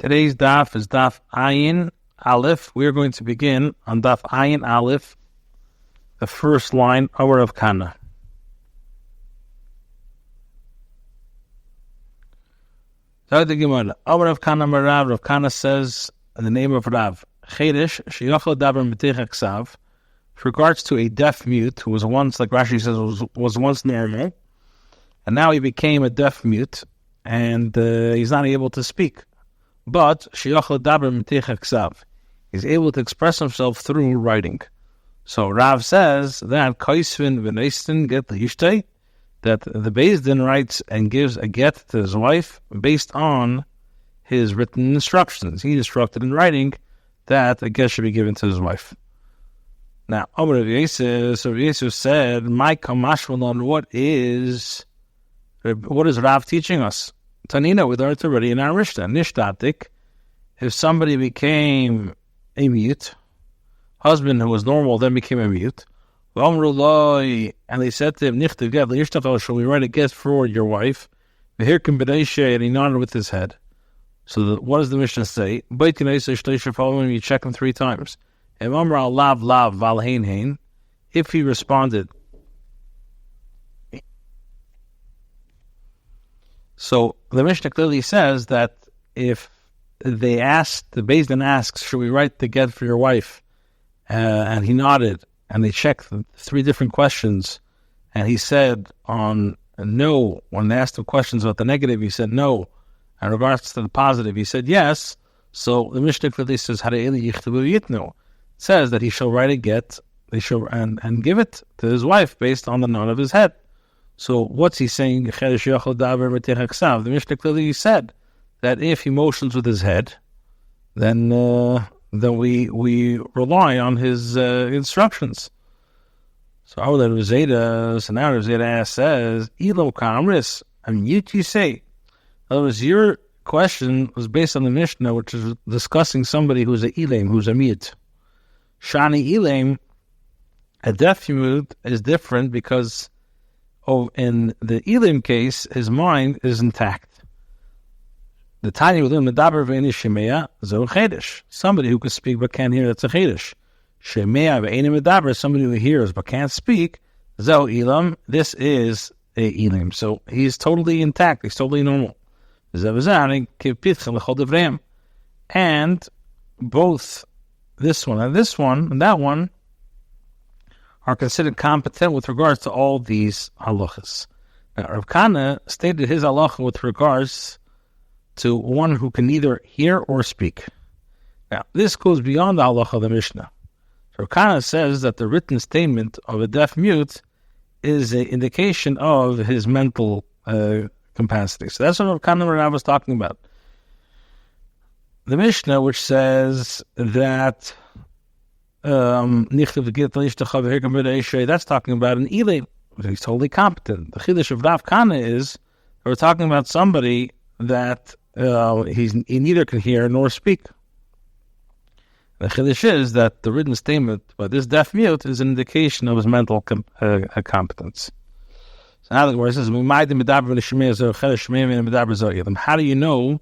Today's daf is daf Ayin Aleph. We are going to begin on daf Ayin Aleph, the first line, Our of Kana. Our of Kana Marav, Rav Kana says in the name of Rav, Chedesh, Sheyachal Daber Metech Aksav, with regards to a deaf mute who was once, like Rashi says, was once normal, and now he became a deaf mute, and he's not able to speak. But Sheyachal Daber Metech Aksav, he's able to express himself through writing. So Rav says that Kaisvin v'Neistin get l'Ishtay, that the Beis Din writes and gives a get to his wife based on his written instructions. He instructed in writing that a get should be given to his wife. Now, Rabbi Yosef said, "My kamashmalon, what is Rav teaching us? Tanina, we learned already in our Mishnah, Nishtatik, if somebody became a mute, husband who was normal then became a mute, and they said to him, shall we write a get for your wife? And he nodded with his head. So what does the Mishnah say? You check him 3 times. If he responded, so the Mishnah clearly says that if they asked, the Beis Din asks, should we write the get for your wife? And he nodded, and they checked 3 different questions, and he said on no. When they asked him questions about the negative, he said no. In regards to the positive, he said yes. So the Mishnah clearly says, it says that he shall write a get, and give it to his wife based on the nod of his head. So what's he saying? The Mishnah clearly said that if he motions with his head, then we rely on his instructions. So now Rav Zeta says, "Elo kamris," mute you say. In other words, your question was based on the Mishnah, which is discussing somebody who's a ilam, who's a mute. Shani ilam, a deaf mute, is different because in the ilam case, his mind is intact. The tiny within medaber ve'eni shemeya zo chedesh. Somebody who can speak but can't hear, that's a chedesh. Shemeya ve'eni medaber, somebody who hears but can't speak, zo ilam. This is a ilam. So he's totally intact. He's totally normal. And both this one and that one are considered competent with regards to all these halachas. Now, Rav Kana stated his halacha with regards to one who can neither hear or speak. Now, this goes beyond the halacha of the Mishnah. Rav Kana says that the written statement of a deaf mute is an indication of his mental capacity. So that's what Rav Kana was talking about. The Mishnah, which says that that's talking about an ilim. He's totally competent. The chiddush of Rav Kana is we're talking about somebody that he neither can hear nor speak. The chiddush is that the written statement by this deaf mute is an indication of his mental competence. So now the word says, how do you know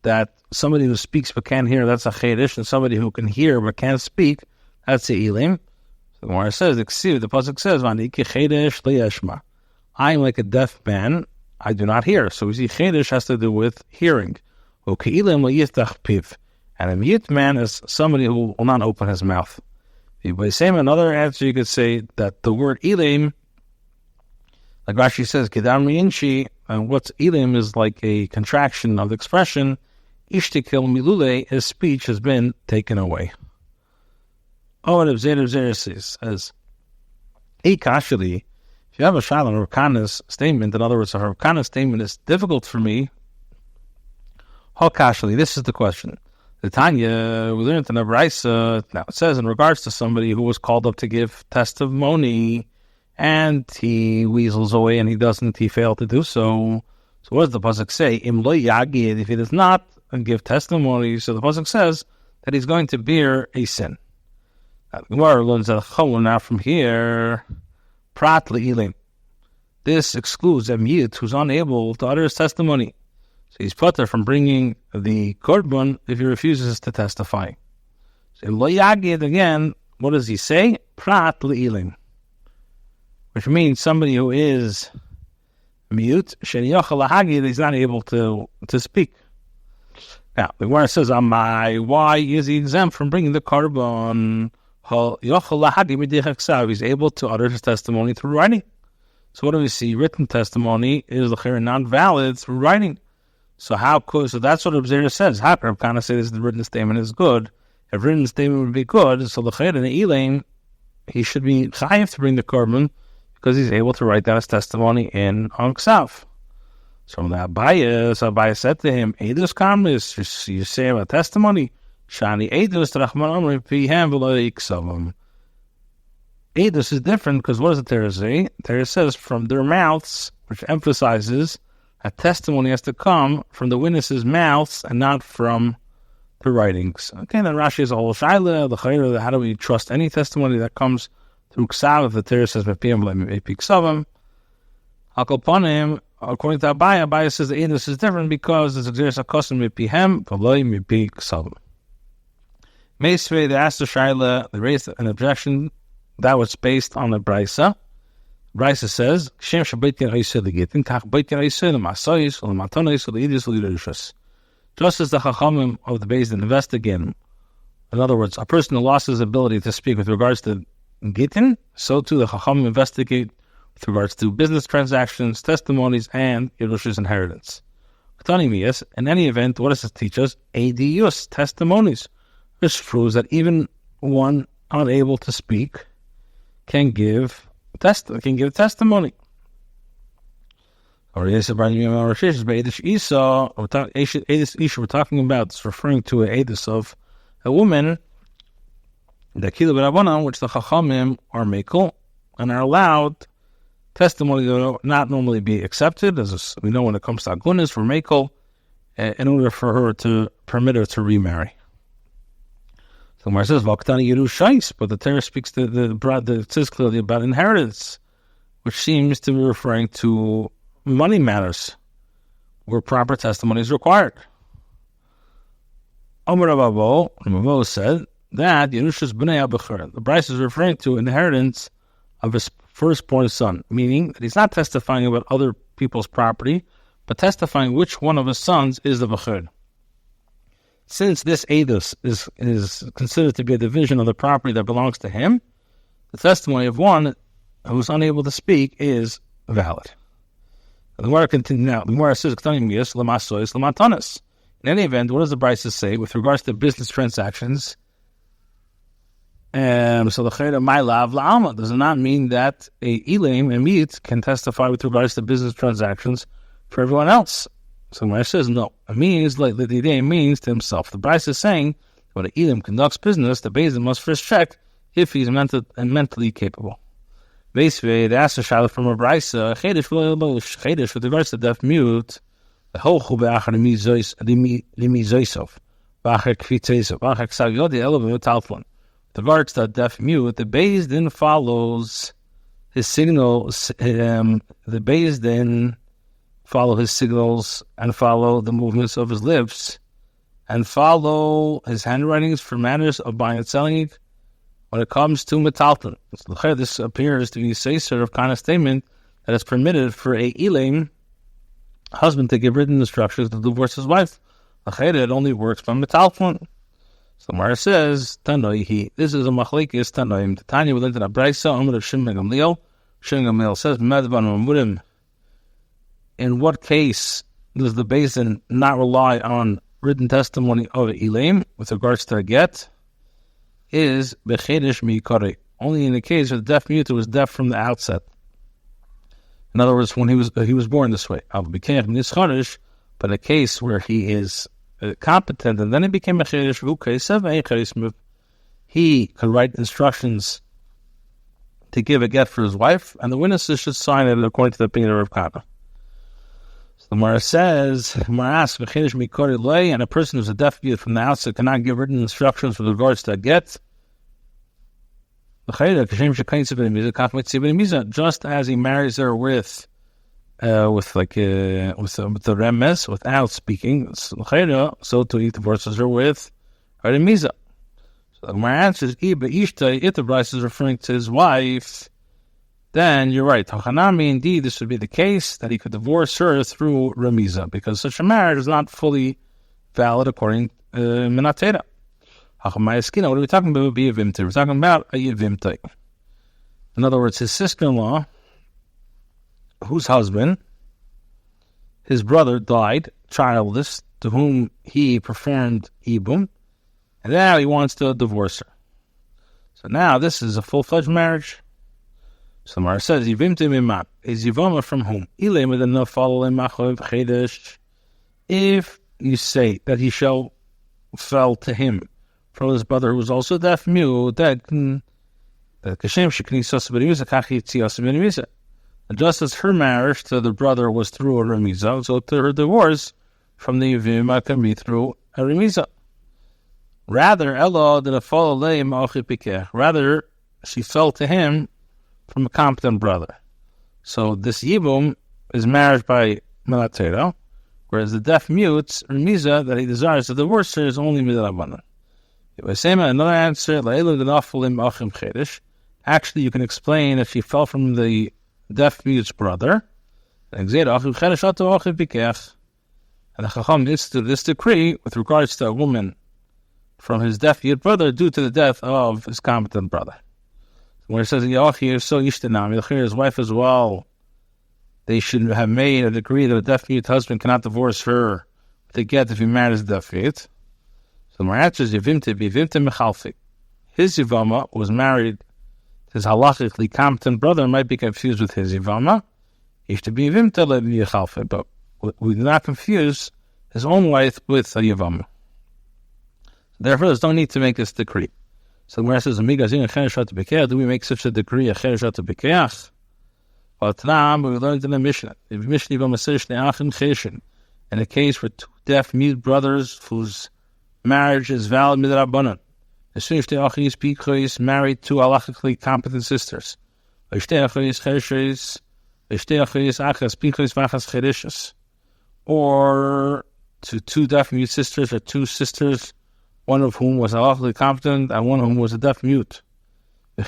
that somebody who speaks but can't hear, that's a chiddush, and somebody who can hear but can't speak, that's a ilim? So the Gemara says, the pasuk says, I'm like a deaf man, I do not hear. So we see chedesh has to do with hearing. And a mute man is somebody who will not open his mouth. By saying another answer, you could say that the word ilim, like Rashi says, and what's ilim is like a contraction of the expression, ishtikil milule, his speech has been taken away. Oh, and Rav Zera says, Ekashali, if you have a shayla on Rav Kana's statement, in other words, Rav Kana's statement is difficult for me. Hokashali, this is the question. The Tanya, we learned in the Brisa, now it says in regards to somebody who was called up to give testimony, and he weasels away and he failed to do so. So what does the pasuk say? Im lo yagid, if he does not give testimony, so the pasuk says that he's going to bear a sin. Now the Gemara learns now from here, prat le'ilim. This excludes a mute who's unable to utter his testimony. So he's putter from bringing the korban if he refuses to testify. So lo yagid, again, what does he say? Prat le'ilim, which means somebody who is mute, sheniyochel lahagid, he's not able to speak. Now, the Gemara says, why is he exempt from bringing the korban? He's able to utter his testimony through writing. So what do we see? Written testimony is not valid through writing. So that's what Abzera says. How can Rav say this? The written statement is good. If written statement would be good, so the Elaine, he should be chayiv to bring the korban because he's able to write down his testimony on Ksav. So Abaye said to him, Eidus Karmis, you say about testimony, Shani Eidus Rachman Amri Pihem V'lo Yiksavim. Eidus is different because what does the Torah say? The Torah says from their mouths, which emphasizes a testimony has to come from the witnesses' mouths and not from the writings. Okay, then Rashi is a whole shaila, the chayra, how do we trust any testimony that comes through Ksav if the Torah says Pihem V'lo Yiksavim? Akalpanim, according to Abaye says the Eidus is different because it's exerts a custom mipihem v'lo mipi ksav. Meisvei, they asked the Shaila, they raised an objection that was based on the Brisa. Brisa says, Shem shabaytin oiseh legitin, kach baytin oiseh lemasayis, lematonis, leidus, leidus. Just as the Chachamim of the Beis Din investigate, in other words, a person who lost his ability to speak with regards to Gittin, so too the Chachamim investigate with regards to business transactions, testimonies, and Yerusha's inheritance. In any event, what does it teach us? Adiyus, testimonies, which proves that even one unable to speak can give testimony. Or we're talking about, it's referring to an Adis of a woman, the Kila B'Rabbanan, which the Chachamim are mekel and are allowed testimony that will not normally be accepted, as we know when it comes to agunas for mekel, in order for her to permit her to remarry. So Mar says, "Vaktani Yerushais," but the Torah speaks it says clearly about inheritance, which seems to be referring to money matters, where proper testimony is required. Amar Ravo said that Yerusha's b'nei abechor. The Bryce is referring to inheritance of his firstborn son, meaning that he's not testifying about other people's property, but testifying which one of his sons is the bechor. Since this edus is considered to be a division of the property that belongs to him, the testimony of one who's unable to speak is valid. The Gemara continues now. The Gemara says, in any event, what does the Brisa say with regards to business transactions? So the Chayra my lav la'alma does not mean that a ilim and meat can testify with regards to business transactions for everyone else. So the Gemara says no. It means like the idea means to himself. The Brisa is saying when an ilim conducts business, the Beis Din must first check if he's mentally capable. Basically, they asked a shaila from a Brisa, Chedesh with regards to deaf mute, the whole chubeachar limizoisov, bachar kvitzesov, bachar ksav yodi elov talflon. With regards to deaf mute, the Beis Din follows his signals. The Beis Din follow his signals and follow the movements of his lips and follow his handwritings for matters of buying and selling when it comes to metalton. So this appears to be a sort of kind of statement that is permitted for a ilim husband to give written instructions to divorce his wife. It only works by metalton. So Mara says, Tanoihi, this is a machlekes Tanoim. The Tanya we learned in a Brisa, Amr of Shimon Gamliel. Shimon Gamliel says, Medvan Mamurim. In what case does the Beis Din not rely on written testimony of ilim with regards to a get? Is bechedesh miikari, only in the case where the deaf mute was deaf from the outset. In other words, when he was born this way. But in a case where he is competent and then he became a chedesh, he could write instructions to give a get for his wife, and the witnesses should sign it according to the opinion of Rav Kana. So the Gemara says, asks, and a person who's a deaf mute from the outset cannot give written instructions with regards to a get. Just as he marries her with with the remes without speaking, so to he divorces her with a remiza. So my answer is if the Bryce is referring to his wife, then you're right. Hachanami, indeed, this would be the case that he could divorce her through remiza, because such a marriage is not fully valid according to Minatera. Hachamai, what are we talking about? We're talking about a yevimtai. In other words, his sister-in-law, whose husband, his brother, died childless, to whom he performed ibum, and now he wants to divorce her. So now this is a full-fledged marriage. So Mara says, Yivimtim iman. Is Yivama from whom? If you say that he fell to him from his brother who was also deaf mute, just as her marriage to the brother was through a remiza, so to her divorce from the Yivima can be through a remiza. Rather, she fell to him from a competent brother. So this Yibum is marriage by Melatero, whereas the deaf mute's remiza that he desires to divorce her is only midrabanan. Another answer, actually you can explain that she fell from the deaf mute's brother. And the Chacham instituted this decree with regards to a woman from his deaf mute brother due to the death of his competent brother. Where it says his wife as well, they should have made a decree that a deaf mute husband cannot divorce her to get if he marries a deaf mute. So my answer is Yivimte Mechalfi. His Yivama was married. His halachically competent brother might be confused with his Yivama. He should be Yivimte Mechalfi, but we do not confuse his own wife with a Yivama. Therefore, there's no need to make this decree. So the Gemara says, do we make such a decree, a chereshat bekeach? But now we learned in the Mishnah, in a case where two deaf mute brothers whose marriage is valid midrabanan, as soon as the achis pikhois married two halachically competent sisters, or to two deaf mute sisters or two sisters, one of whom was halachically competent and one of whom was a deaf mute. Or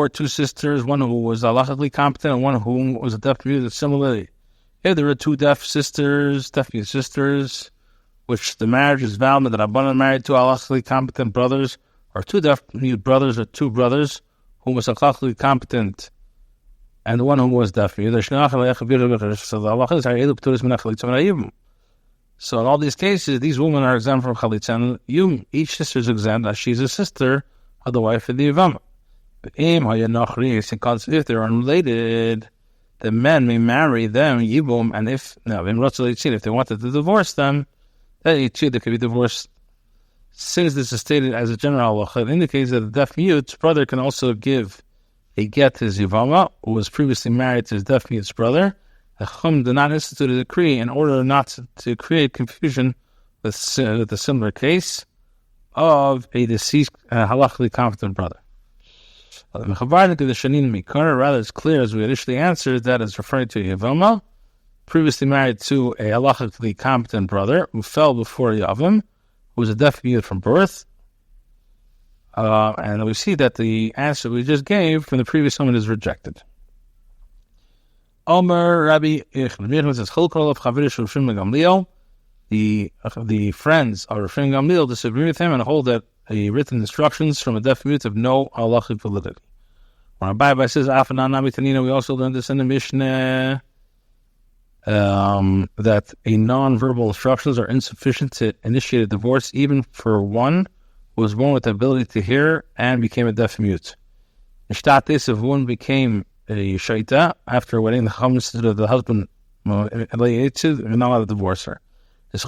two sisters, one who was halachically competent and one of whom was a deaf mute. Similarly, if there are two deaf mute sisters, which the marriage is valid, that Rabbanan married two halachically competent brothers, or two deaf mute brothers, or two brothers who was halachically competent and the one who was deaf mute. So in all these cases, these women are exempt from chalitza. Each sister is exempt as she's a sister of the wife of the Yivama. If they're unrelated, the men may marry them, Yibum, and if they wanted to divorce them, then they could be divorced. Since this is stated as a general halacha, it indicates that the deaf mute's brother can also give a get to his Yivama, who was previously married to his deaf mute's brother. The Chum did not institute a decree in order not to create confusion with a similar case of a deceased halachically competent brother. Rather, it's clear, as we initially answered, that it's referring to Yavama, previously married to a halachically competent brother who fell before Yavam, who was a deaf mute from birth. And we see that the answer we just gave from the previous one is rejected. Omer Rabbi Echn says, the friends of Rav Gamliel disagree with him and hold that written instructions from a deaf mute have no halachic validity. When Rabbi says, we also learned this in the Mishnah, that a non-verbal instructions are insufficient to initiate a divorce, even for one who was born with the ability to hear and became a deaf mute. Instead, if one became a shaita after a wedding, the Chacham of the husband not allowed to divorce her. If the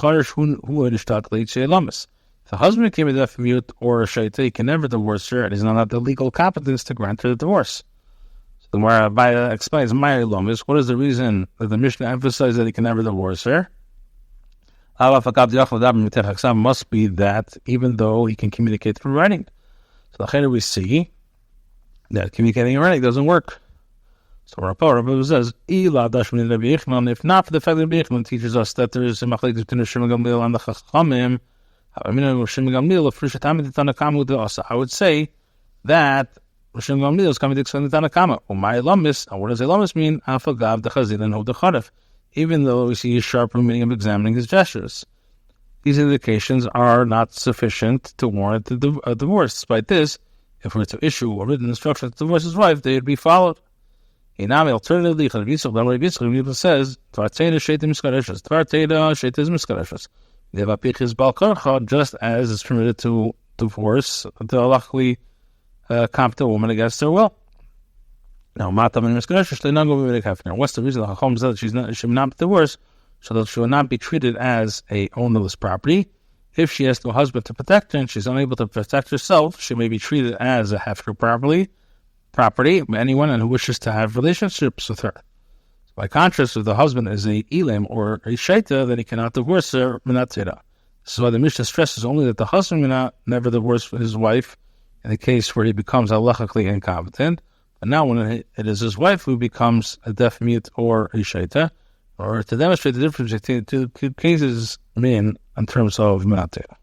husband became a deaf mute or a shaita, he can never divorce her, and he's not have the legal competence to grant her the divorce. So the Gemara explains, what is the reason that the Mishnah emphasizes that he can never divorce her? Must be that even though he can communicate through writing. So the we see that communicating in writing doesn't work. So Rabbi says, if not for the fact that Rabbi Yechman teaches us that there is a machlekes between Rishon Gamliel and the Chachamim, I would say that Rishon Gamliel is coming to explain the Tanakama. And what does a lamis mean? Even though we see a sharper meaning of examining his gestures. These indications are not sufficient to warrant a divorce. Despite this, if we're to issue a written instruction to divorce his wife, they would be followed. Alternatively, Rabbi Greenwald says, just as it's permitted to divorce the halachically competent woman against her will. Now, what's the reason the Chacham said that she should not be divorced, so that she will not be treated as a ownerless property? If she has no husband to protect her and she's unable to protect herself, she may be treated as a hefker property by anyone who wishes to have relationships with her. So by contrast, if the husband is a ilim or a shaita, then he cannot divorce her. This is why the Mishnah stresses only that the husband may never divorce his wife in the case where he becomes halachically incompetent. But now when it is his wife who becomes a deaf mute or a shaita, or to demonstrate the difference between the two cases in terms of minatera.